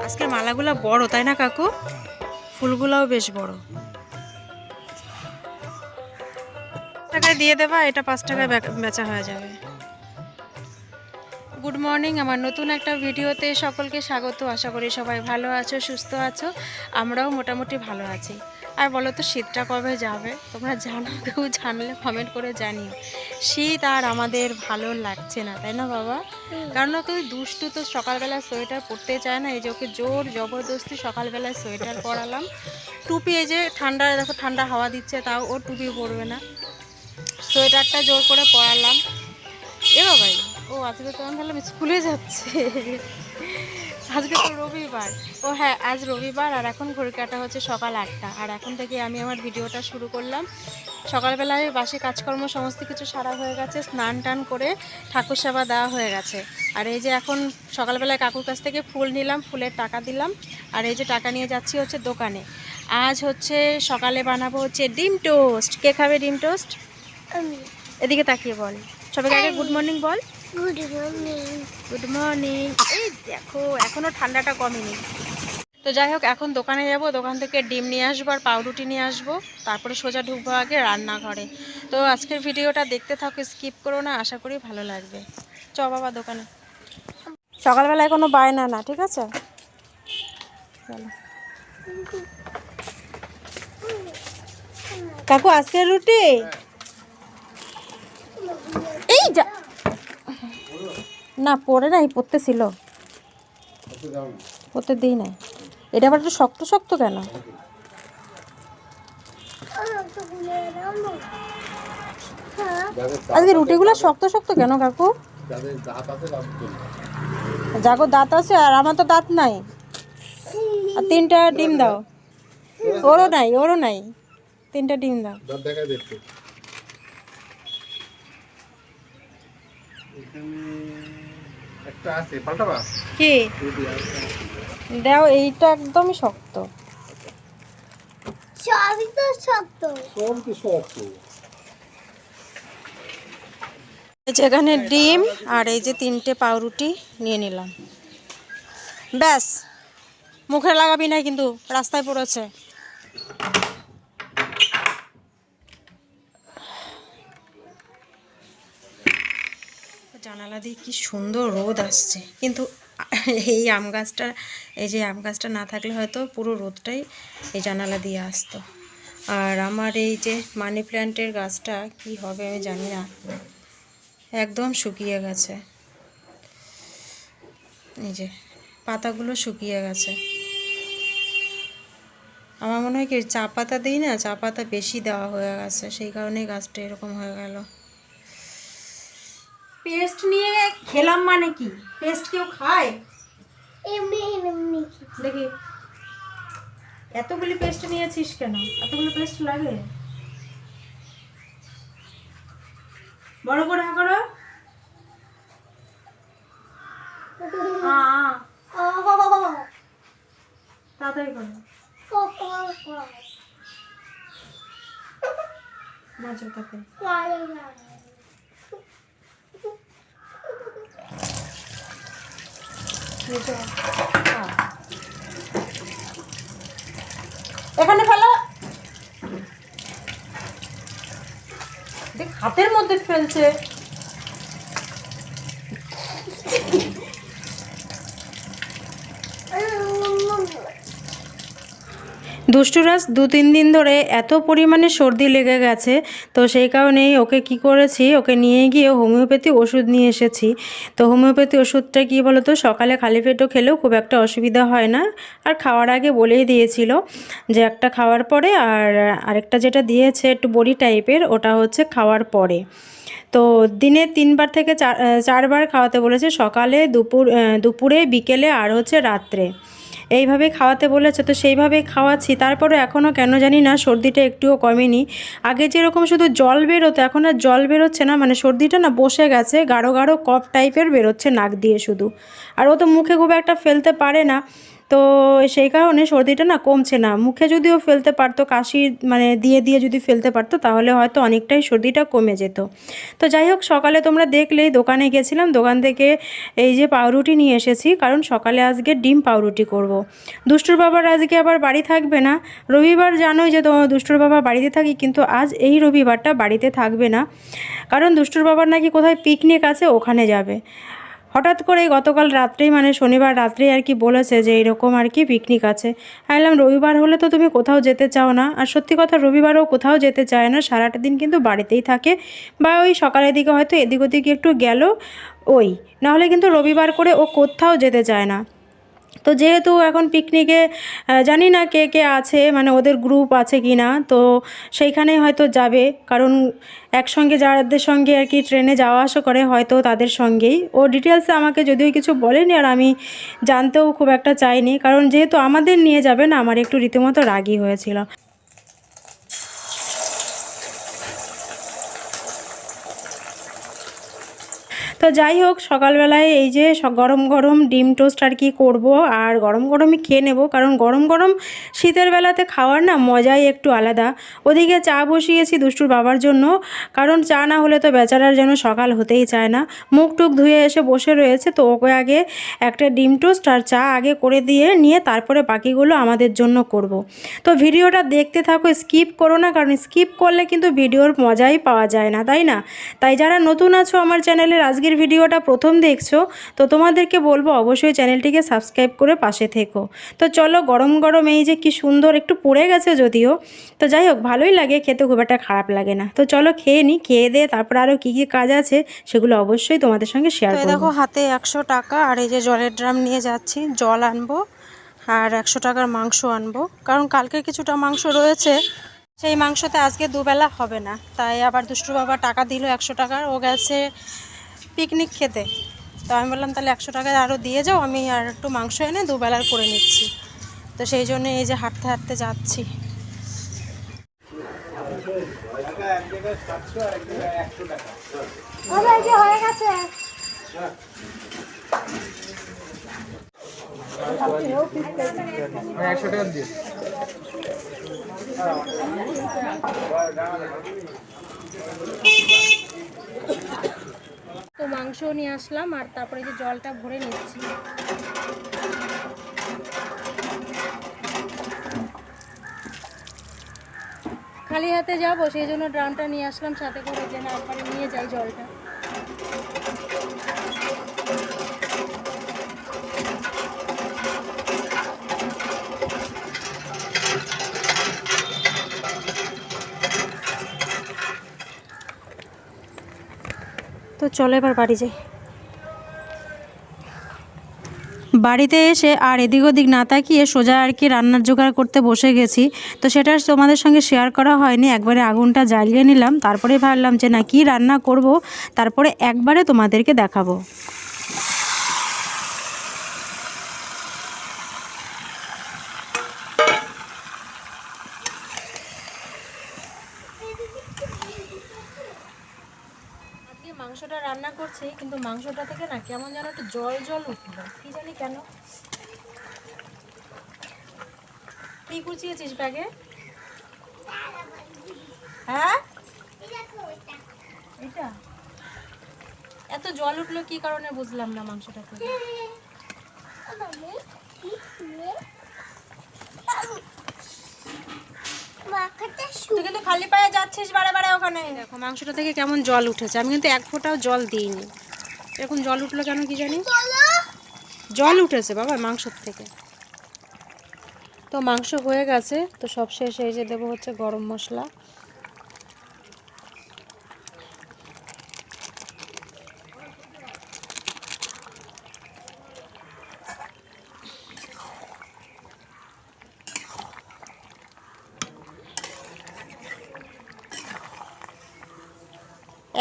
আজকের মালাগুলো বড়, তাই না কাকু? ফুলগুলোও বেশ বড়। টাকায় দিয়ে দেবা, এটা 5 টাকায় বেচা হয়ে যাবে। গুড মর্নিং, আমার নতুন একটা ভিডিওতে সকলকে স্বাগত। আশা করি সবাই ভালো আছো, সুস্থ আছো। আমরাও মোটামুটি ভালো আছি। আর বলো তো শীতটা কবে যাবে? তোমরা জানো, কেউ জানলে কমেন্ট করে জানিও। শীত আর আমাদের ভালো লাগছে না, তাই না বাবা? কারণ কেউ দুষ্টু তো সকালবেলা সোয়েটার পরতে চায় না। এই যে ওকে জোর জবরদস্তি সকালবেলায় সোয়েটার পরালাম। টুপি, এই যে ঠান্ডা, দেখো ঠান্ডা হাওয়া দিচ্ছে, তাও ও টুপি পরবে না। সোয়েটারটা জোর করে পরালাম। এ বাবাই, ও আজকে তো আমি ভাবলাম স্কুলে যাচ্ছে। আজকে তো রবিবার। ও হ্যাঁ, আজ রবিবার। আর এখন ঘড়ি কাটা হচ্ছে সকাল 8টা। আর এখন থেকে আমি আমার ভিডিওটা শুরু করলাম। সকালবেলায় বাসি কাজকর্ম সমস্ত কিছু সারা হয়ে গেছে, স্নান টান করে ঠাকুর সেবা দেওয়া হয়ে গেছে। আর এই যে এখন সকালবেলায় কাকুর কাছ থেকে ফুল নিলাম, ফুলের টাকা দিলাম। আর এই যে টাকা নিয়ে যাচ্ছি হচ্ছে দোকানে। আজ হচ্ছে সকালে বানাবো হচ্ছে ডিম টোস্ট। কে খাবে ডিম টোস্ট? এদিকে তাকিয়ে বল, সবাইকে আগে গুড মর্নিং বল। Good morning. Good morning. এই দেখো এখনো ঠান্ডাটা কমেনি। তো যাই হোক, এখন দোকানে যাব, দোকান থেকে ডিম নিয়ে আসবো আর পাউরুটি নিয়ে আসবো। তারপরে সোজা ঢুকবো আগে রান্নাঘরে। তো আজকের ভিডিওটা দেখতে থাকো, স্কিপ করো না, আশা করি ভালো লাগবে। চ বাবা দোকানে। সকালবেলায় কোনো বায়না না, ঠিক আছে? চলো কাকু, আজকের রুটি। এই যা না, পরে নাই, পড়তে ছিল, পড়তে দিই না। এটা আবার একটু শক্ত শক্ত কেন? আজকে রুটিগুলো শক্ত শক্ত কেন কাকু? যাগো দাঁত আছে, আর আমার তো দাঁত নাই। আর 3টা ডিম দাও। ওরও নাই, ওরও নাই। 3টা ডিম দাও। কি দাও? এইটা একদমই শক্ত। যেখানে ডিম আর এই যে 3টে পাউরুটি নিয়ে নিলাম। ব্যাস, মুখে লাগাবি না কিন্তু, রাস্তায় পড়েছে। জানালা দিয়ে কি সুন্দর রোদ আসছে, কিন্তু এই আম গাছটা, এই যে আম গাছটা না থাকলে হয়তো পুরো রোদটাই এই জানালা দিয়ে আসতো। আর আমার এই যে মানি প্ল্যান্টের গাছটা কি হবে আমি জানি না, একদম শুকিয়ে গেছে। এই যে পাতাগুলো শুকিয়ে গেছে। আমার মনে হয় কি চা পাতা দিই না, চা পাতা বেশি দেওয়া হয়ে গেছে, সেই কারণেই গাছটা এরকম হয়ে গেল। পেস্ট নিয়ে খেলাম মানে কি? পেস্ট কেউ খায়? দেখি এতগুলি পেস্ট নিয়েছিস কেন? এতগুলো পেস্ট লাগে? বড় করে হা করো। তাড়াতাড়ি করো। মাঝে তাকে এখানে ফেলো। দেখ হাতের মধ্যে ফেলছে। দুষ্টুরাজ 2-3 দিন ধরে এত পরিমাণে সর্দি লেগে গেছে, তো সেই কারণেই ওকে কি করেছি, ওকে নিয়ে গিয়ে হোমিওপ্যাথি ওষুধ নিয়ে এসেছি। তো হোমিওপ্যাথি ওষুধটা কী বলো তো, সকালে খালি পেটও খেলেও খুব একটা অসুবিধা হয় না। আর খাওয়ার আগে বলেই দিয়েছিল যে একটা খাওয়ার পরে, আর আরেকটা যেটা দিয়েছে একটু বড়ি টাইপের, ওটা হচ্ছে খাওয়ার পরে। তো দিনে 3বার থেকে 4বার খাওয়াতে বলেছে, সকালে, দুপুরে, বিকেলে আর হচ্ছে রাত্রে। এইভাবে খাওয়াতে বলেছে, তো সেইভাবেই খাওয়াচ্ছি। তারপরে এখনও কেন জানি না সর্দিটা একটুও কমেনি। আগে যেরকম শুধু জল বেরোতো, এখন আর জল বেরোচ্ছে না, মানে সর্দিটা না বসে গেছে, গাঢ় গাঢ় কফ টাইপের বেরোচ্ছে নাক দিয়ে শুধু। আর ও তো মুখে খুব একটা ফেলতে পারে না, তো সেই কারণে সর্দিটা না কমছে না। মুখে যদিও ফেলতে পারতো, কাশি মানে দিয়ে দিয়ে যদি ফেলতে পারতো তাহলে হয়তো অনেকটাই সর্দিটা কমে যেত। তো যাই হোক, সকালে তোমরা দেখলেই দোকানে গেছিলাম, দোকান থেকে এই যে পাউরুটি নিয়ে এসেছি, কারণ সকালে আজকে ডিম পাউরুটি করব। দুষ্টুর বাবার আজকে আবার বাড়ি থাকবে না, রবিবার জানোই যে তোমার দুষ্টুর বাবা বাড়িতে থাকি, কিন্তু আজ এই রবিবারটা বাড়িতে থাকবে না, কারণ দুষ্টুর বাবার নাকি কোথায় পিকনিক আছে, ওখানে যাবে। হঠাৎ করে গতকাল রাত্রেই, মানে শনিবার রাত্রেই আর কি বলেছে যে এরকম আর কি পিকনিক আছে। আমি বললাম রবিবার হলে তো তুমি কোথাও যেতে চাও না, আর সত্যি কথা রবিবারও কোথাও যেতে চায় না, সারাটা দিন কিন্তু বাড়িতেই থাকে, বা ওই সকালের দিকে হয়তো এদিক ওদিক একটু গেল, ওই নাহলে কিন্তু রবিবার করে ও কোথাও যেতে চায় না। তো যেহেতু এখন পিকনিকে জানি না কে কে আছে, মানে ওদের গ্রুপ আছে কি না, তো সেইখানেই হয়তো যাবে, কারণ একসঙ্গে যাদের সঙ্গে আর কি ট্রেনে যাওয়া আসা করে হয়তো তাদের সঙ্গেই। ও ডিটেলসে আমাকে যদিও কিছু বলেনি, আর আমি জানতেও খুব একটা চাইনি, কারণ যেহেতু আমাদের নিয়ে যাবে না, আমার একটু রীতিমতো রাগই হয়েছিল। তো যাই হোক, সকালবেলায় এই যে গরম গরম ডিম টোস্ট আর কি করবো, আর গরম গরমই খেয়ে নেব, কারণ গরম গরম শীতের বেলাতে খাওয়ার না মজাই একটু আলাদা। ওদিকে চা বসিয়েছি দুষ্টুর বাবার জন্য, কারণ চা না হলে তো বেচারার যেন সকাল হতেই চায় না। মুখ টুক ধুয়ে এসে বসে রয়েছে, তো ওকে আগে একটা ডিম টোস্ট আর চা আগে করে দিয়ে নিয়ে তারপরে বাকিগুলো আমাদের জন্য করব। তো ভিডিওটা দেখতে থাকো, স্কিপ করো না, কারণ স্কিপ করলে কিন্তু ভিডিওর মজাই পাওয়া যায় না, তাই না? তাই যারা নতুন আছো আমার চ্যানেলের, আজকের ভিডিওটা প্রথম দেখছো, তো তোমাদেরকে বলবো অবশ্যই চ্যানেলটিকে সাবস্ক্রাইব করে পাশে থেকো। তো চলো, গরম গরম এই যে কি সুন্দর, একটু পুড়ে গেছে যদিও, তো যাই হোক ভালোই লাগে খেতে, খুব একটা খারাপ লাগে না। তো চলো খেয়ে নিই, খেয়ে দিয়ে তারপর আরও কী কী কাজ আছে সেগুলো অবশ্যই তোমাদের সঙ্গে শেয়ার করব। দেখো হাতে 100 টাকা, আর এই যে জলের ড্রাম নিয়ে যাচ্ছি, জল আনবো আর 100 টাকার মাংস আনবো, কারণ কালকে কিছুটা মাংস রয়েছে, সেই মাংসতে আজকে দুবেলা হবে না। তাই আবার দুষ্টু বাবা টাকা দিল 100 টাকার, ও গেছে পিকনিক খেতে। তো আমি বললাম তাহলে 100 টাকায় আরও দিয়ে যাও, আমি আর একটু মাংস এনে দুবেলার করে নিচ্ছি। তো সেই জন্য এই যে হাঁটতে হাঁটতে যাচ্ছি। হয়ে গেছে। তো মাংস নিয়ে আসলাম, আর তারপরে যে জলটা ভরে নিচ্ছি। খালি হাতে যাবো, সেই জন্য ড্রামটা নিয়ে আসলাম সাথে করে, যেন একবারে নিয়ে যাই জলটা। তো চলো এবার বাড়ি যাই। বাড়িতে এসে আর এদিক ওদিক না তাকিয়ে সোজা আর কি রান্নার জোগাড় করতে বসে গেছি। তো সেটা তোমাদের সঙ্গে শেয়ার করা হয়নি, একবারে আগুনটা জ্বালিয়ে নিলাম, তারপরে ভাবলাম যে না কি রান্না করব, তারপরে একবারে তোমাদেরকে দেখাবো। মাংসটা রান্না করছি, কিন্তু মাংসটা থেকে না কেমন যেন একটু জল জল উঠলো, কি জানি কেন। কি কুচিয়েছিস ব্যাগে? হ্যাঁ, এটা এত জল উঠলো কি কারণে বুঝলাম না মাংসটা থেকে। তুই কিন্তু খালি পায়ে যাচ্ছিস বারে বারে ওখানে। দেখো মাংসটা থেকে কেমন জল উঠেছে, আমি কিন্তু এক ফোঁটাও জল দিইনি, এরকম জল উঠলো কেন কি জানি। জল উঠেছে বাবা মাংসর থেকে। তো মাংস হয়ে গেছে, তো সব শেষে এই যে দেবো হচ্ছে গরম মশলা।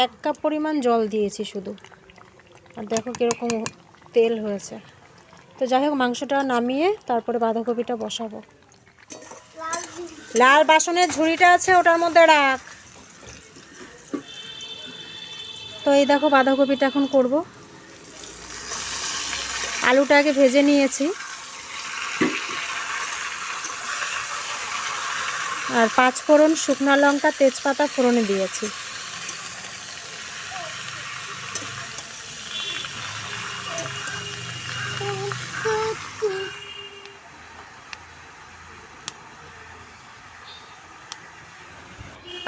এক কাপ পরিমাণ জল দিয়েছি শুধু, আর দেখো কীরকম তেল হয়েছে। তো যাই হোক মাংসটা নামিয়ে তারপরে বাঁধাকপিটা বসাবো। লাল বাসনের ঝুড়িটা আছে ওটার মধ্যে রাখ। তো এই দেখো বাঁধাকপিটা এখন করব। আলুটা আগে ভেজে নিয়েছি, আর 5 ফোড়ন, শুকনো লঙ্কা, তেজপাতা ফোড়নে দিয়েছি।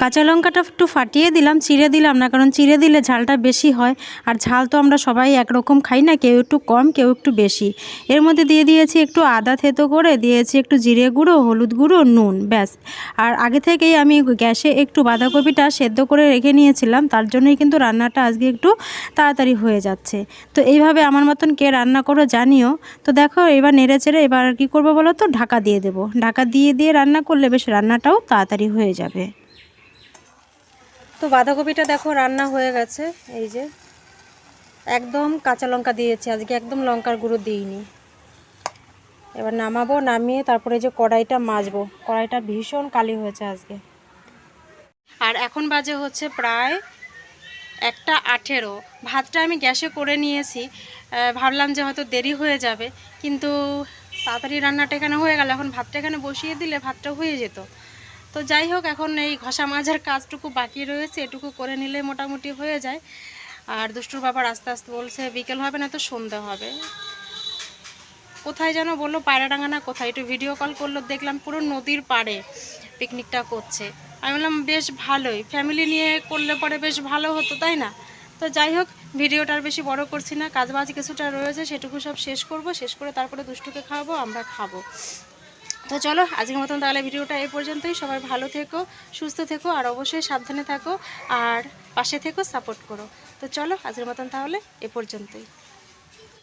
কাঁচা লঙ্কাটা একটু ফাটিয়ে দিলাম, চিড়ে দিলাম না, কারণ চিড়ে দিলে ঝালটা বেশি হয়। আর ঝাল তো আমরা সবাই একরকম খাই না, কেউ একটু কম কেউ একটু বেশি। এর মধ্যে দিয়ে দিয়েছি একটু আদা থেতো করে, দিয়েছি একটু জিরে গুঁড়ো, হলুদ গুঁড়ো, নুন, ব্যাস। আর আগে থেকেই আমি গ্যাসে একটু বাঁধাকপিটা সেদ্ধ করে রেখে নিয়েছিলাম, তার জন্যই কিন্তু রান্নাটা আজকে একটু তাড়াতাড়ি হয়ে যাচ্ছে। তো এইভাবে আমার মতন কে রান্না করো জানিও। তো দেখো এবার নেড়ে চেড়ে এবার কী করবো বলো তো, ঢাকা দিয়ে দেবো। ঢাকা দিয়ে দিয়ে রান্না করলে বেশ রান্নাটাও তাড়াতাড়ি হয়ে যাবে। তো বাঁধাকপিটা দেখো রান্না হয়ে গেছে। এই যে একদম কাঁচা লঙ্কা দিয়েছি আজকে, একদম লঙ্কার গুঁড়ো দিইনি। এবার নামাবো, নামিয়ে তারপরে যে কড়াইটা মাজবো। কড়াইটা ভীষণ কালি হয়েছে আজকে। আর এখন বাজে হচ্ছে প্রায় 1:18। ভাতটা আমি গ্যাসে করে নিয়েছি, ভাবলাম যে হয়তো দেরি হয়ে যাবে, কিন্তু তাড়াতাড়ি রান্নাটা এখানে হয়ে গেল। এখন ভাতটা এখানে বসিয়ে দিলে ভাতটা হয়ে যেত। তো যাই হোক, এখন এই ঘষা মাজার কাজটুকু বাকি রয়েছে, এটুকু করে নিলে মোটামুটি হয়ে যায়। আর দুষ্টুর বাবার আস্তে আস্তে বলছে বিকেল হবে না তো সন্ধে হবে। কোথায় যেন বললো পায়রাডাঙ্গা না কোথায়, একটু ভিডিও কল করলো, দেখলাম পুরো নদীর পাড়ে পিকনিকটা করছে। আমি বললাম বেশ ভালোই, ফ্যামিলি নিয়ে করলে পরে বেশ ভালো হতো, তাই না? তো যাই হোক, ভিডিওটা আর বেশি বড় করছি না, কাজবাজ কিছুটা রয়েছে সেটুকু সব শেষ করব, শেষ করে তারপরে দুষ্টুকে খাওয়াবো, আমরা খাবো। তো চলো আজকের মতন তাহলে ভিডিওটা এই পর্যন্তই। সবাই ভালো থেকো, সুস্থ থেকো, আর অবশ্যই সাবধানে থাকো, আর পাশে থেকো, সাপোর্ট করো। তো চলো আজকের মতন তাহলে এ পর্যন্তই।